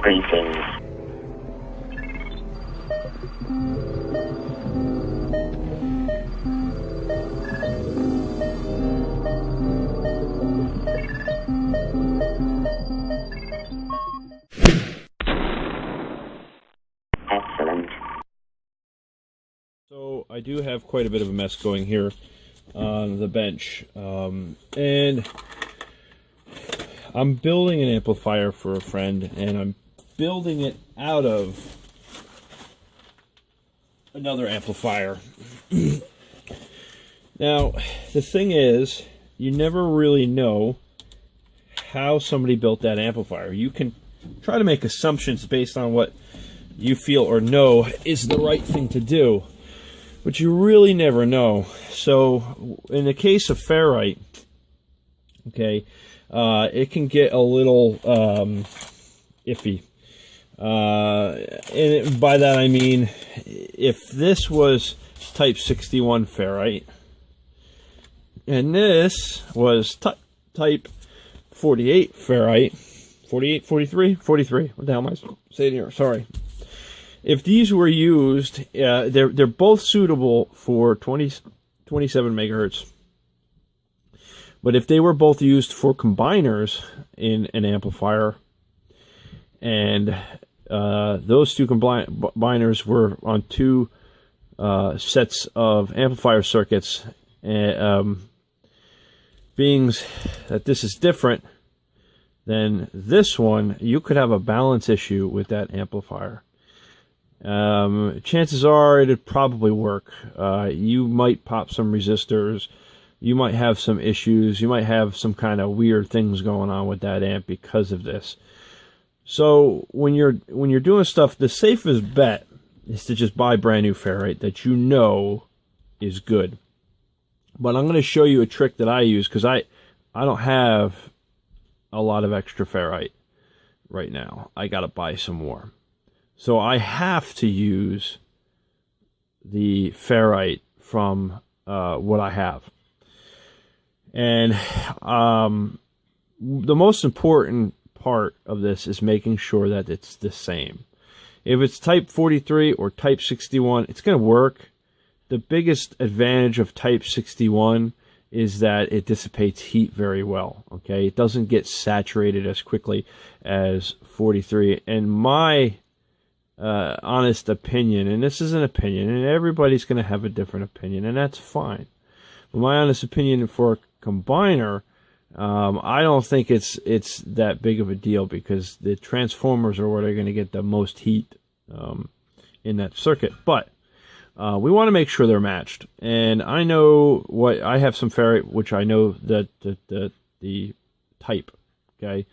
Greetings. Excellent. So I do have quite a bit of a mess going here on the bench, and I'm building an amplifier for a friend, and I'm building it out of another amplifier. Now, the thing is, you never really know how somebody built that amplifier. You can try to make assumptions based on what you feel or know is the right thing to do, but you really never know. So, in the case of ferrite, okay, it can get a little iffy. And by that I mean, if this was type 61 ferrite, and this was type 48 ferrite, 48, 43, 43, what the hell am I saying here? Sorry. If these were used, they're both suitable for 27 megahertz. But if they were both used for combiners in an amplifier, and those two combiners were on two sets of amplifier circuits, being that this is different than this one, you could have a balance issue with that amplifier. Chances are it'd probably work. You might pop some resistors. You might have some issues. You might have some kind of weird things going on with that amp because of this. So when you're doing stuff, the safest bet is to just buy brand new ferrite that you know is good. But I'm going to show you a trick that I use, because I don't have a lot of extra ferrite right now. I got to buy some more. So I have to use the ferrite from what I have. And the most important part of this is making sure that it's the same. If it's type 43 or type 61, it's going to work. The biggest advantage of type 61 is that it dissipates heat very well. Okay, it doesn't get saturated as quickly as 43. And my honest opinion, and this is an opinion, and everybody's going to have a different opinion, and that's fine. But my honest opinion for a combiner, I don't think it's that big of a deal, because the transformers are where they're going to get the most heat in that circuit. But we want to make sure they're matched. And I know I have some ferrite, which I know that the type, okay,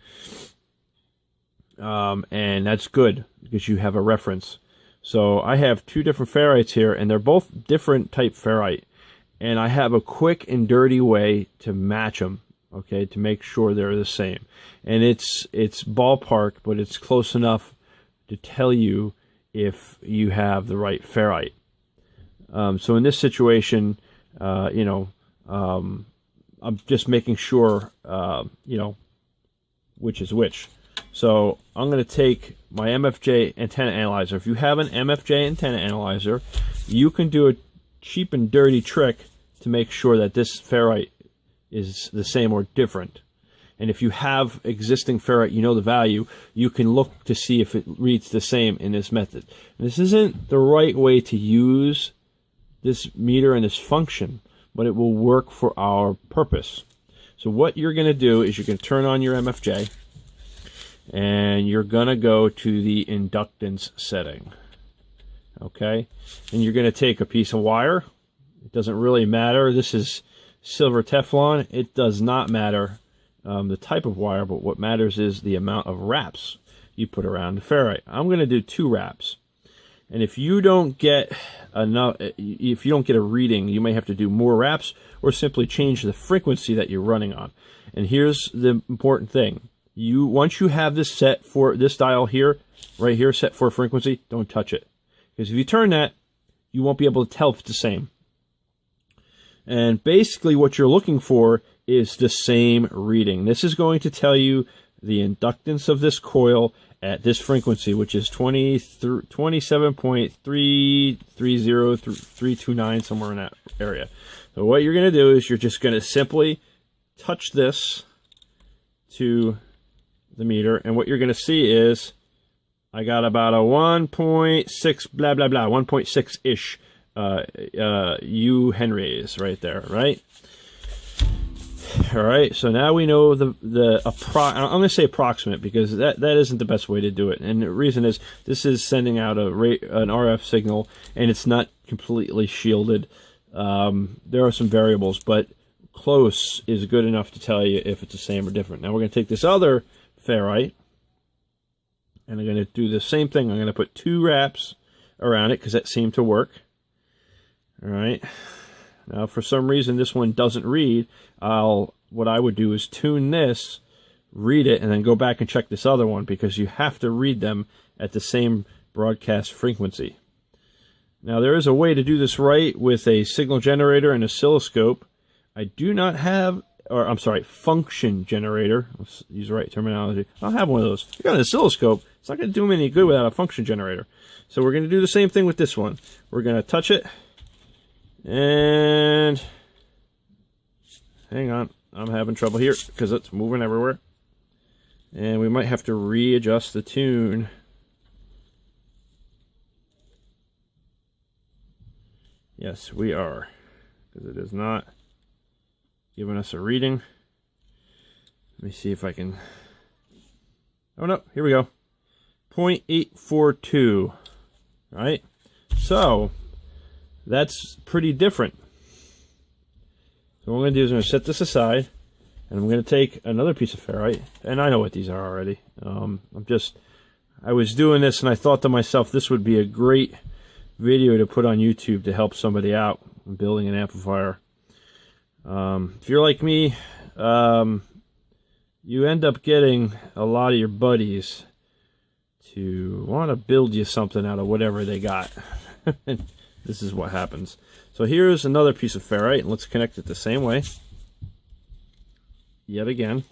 and that's good because you have a reference. So I have two different ferrites here, and they're both different type ferrite, and I have a quick and dirty way to match them, okay, to make sure they're the same. And it's ballpark, but it's close enough to tell you if you have the right ferrite. So in this situation, I'm just making sure, which is which. So I'm going to take my MFJ antenna analyzer. If you have an MFJ antenna analyzer, you can do a cheap and dirty trick to make sure that this ferrite is the same or different. And if you have existing ferrite, you know the value, you can look to see if it reads the same in this method. And this isn't the right way to use this meter and this function, but it will work for our purpose. So what you're going to do is you're going to turn on your MFJ, and you're going to go to the inductance setting. Okay? And you're going to take a piece of wire. It doesn't really matter. This is silver Teflon. It does not matter the type of wire, but what matters is the amount of wraps you put around the ferrite. I'm going to do 2 wraps. And if you don't get enough, if you don't get a reading, you may have to do more wraps or simply change the frequency that you're running on. And here's the important thing. Once you have this set for this dial here, right here, set for frequency, don't touch it. Because if you turn that, you won't be able to tell if it's the same. And basically what you're looking for is the same reading. This is going to tell you the inductance of this coil at this frequency, which is 27.330329, somewhere in that area. So what you're going to do is you're just going to simply touch this to the meter, and what you're going to see is I got about a 1.6 blah blah blah, 1.6-ish U Henrys right there, right? All right, so now we know I'm going to say approximate, because that isn't the best way to do it. And the reason is this is sending out an RF signal, and it's not completely shielded. There are some variables, but close is good enough to tell you if it's the same or different. Now we're going to take this other ferrite, and I'm going to do the same thing. I'm going to put 2 wraps around it, because that seemed to work. All right. Now, for some reason, this one doesn't read. What I would do is tune this, read it, and then go back and check this other one, because you have to read them at the same broadcast frequency. Now, there is a way to do this right with a signal generator and oscilloscope. I do not have, or I'm sorry, function generator. Let's use the right terminology. I'll have one of those. I got an oscilloscope. It's not going to do me any good without a function generator. So we're going to do the same thing with this one. We're going to touch it. And hang on, I'm having trouble here because it's moving everywhere. And we might have to readjust the tune. Yes, we are, because it is not giving us a reading. Let me see if I can. Oh no, here we go. 0.842. Right? So that's pretty different. So what I'm going to do is I'm going to set this aside, and I'm going to take another piece of ferrite, and I know what these are already. I was doing this, and I thought to myself, this would be a great video to put on YouTube to help somebody out in building an amplifier. If you're like me, you end up getting a lot of your buddies to want to build you something out of whatever they got. This is what happens. So here's another piece of ferrite, and let's connect it the same way. Yet again.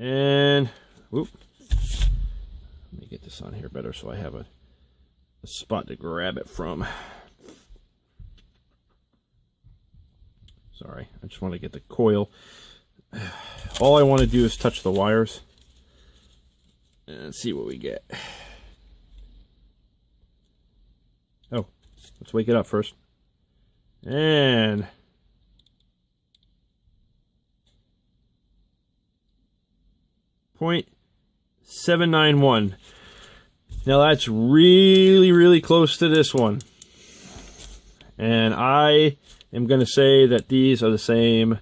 And, whoop. Let me get this on here better so I have a spot to grab it from. Sorry, I just want to get the coil. All I want to do is touch the wires and see what we get. Oh, let's wake it up first. And 0.791. Now that's really, really close to this one. And I am going to say that these are the same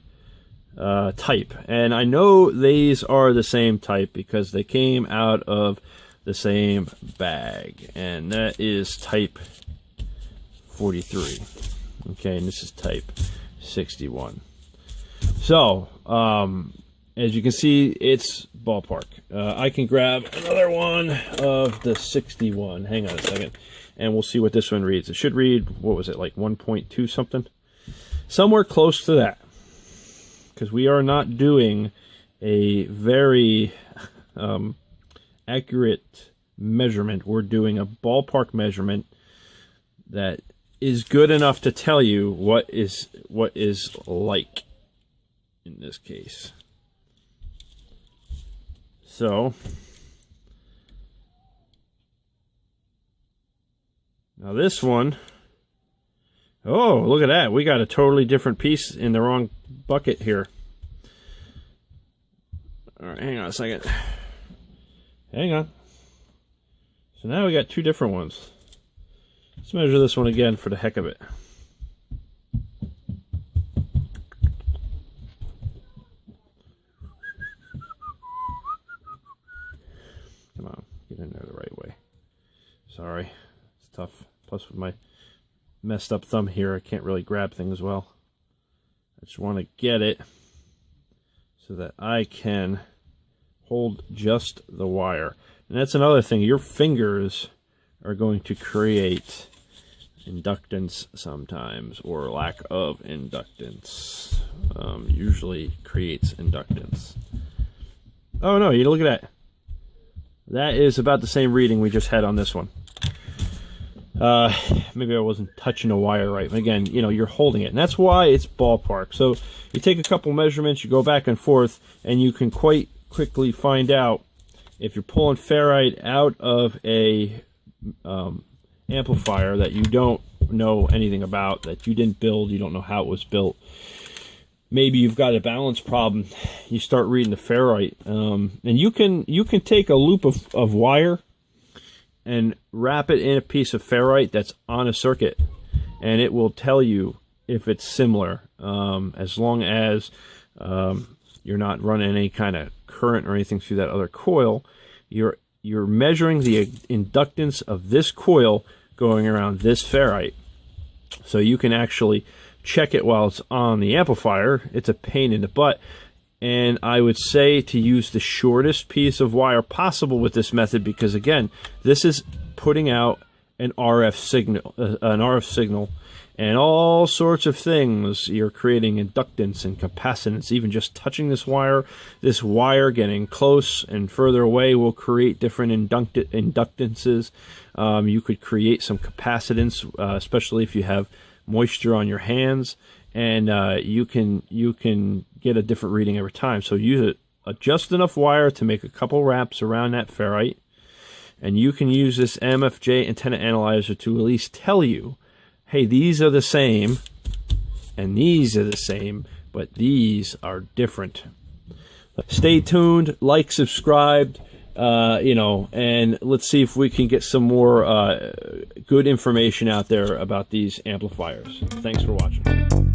type. And I know these are the same type because they came out of the same bag. And that is type 43. Okay, and this is type 61. So, as you can see, it's ballpark. I can grab another one of the 61. Hang on a second. And we'll see what this one reads. It should read, what was it, like 1.2 something? Somewhere close to that. Because we are not doing a very accurate measurement. We're doing a ballpark measurement that is good enough to tell you what is like in this case. So now this one, oh, look at that. We got a totally different piece in the wrong bucket here. All right, hang on a second. Hang on. So now we got two different ones. Let's measure this one again for the heck of it. Come on, get in there the right way. Sorry, it's tough. Plus with my messed up thumb here, I can't really grab things well. I just want to get it so that I can hold just the wire. And that's another thing, your fingers are going to create inductance sometimes, or lack of inductance. Usually creates inductance. Oh no, you look at that. that is about the same reading we just had on this one. Maybe I wasn't touching the wire right. Again, you know, you're holding it, and that's why it's ballpark. So you take a couple measurements, you go back and forth, and you can quite quickly find out if you're pulling ferrite out of a amplifier that you don't know anything about, that you didn't build, you don't know how it was built. Maybe you've got a balance problem. You start reading the ferrite, and you can take a loop of wire and wrap it in a piece of ferrite that's on a circuit, and it will tell you if it's similar, as long as you're not running any kind of current or anything through that other coil. You're measuring the inductance of this coil going around this ferrite, so you can actually check it while it's on the amplifier. It's a pain in the butt, and I would say to use the shortest piece of wire possible with this method, because again, this is putting out an RF signal, and all sorts of things. You're creating inductance and capacitance. Even just touching this wire getting close and further away will create different inductances. You could create some capacitance, especially if you have moisture on your hands, and you can get a different reading every time. So use just enough wire to make a couple wraps around that ferrite, and you can use this MFJ antenna analyzer to at least tell you, hey, these are the same and these are the same, but these are different. Stay tuned, like, subscribe, you know, and let's see if we can get some more good information out there about these amplifiers. Thanks for watching.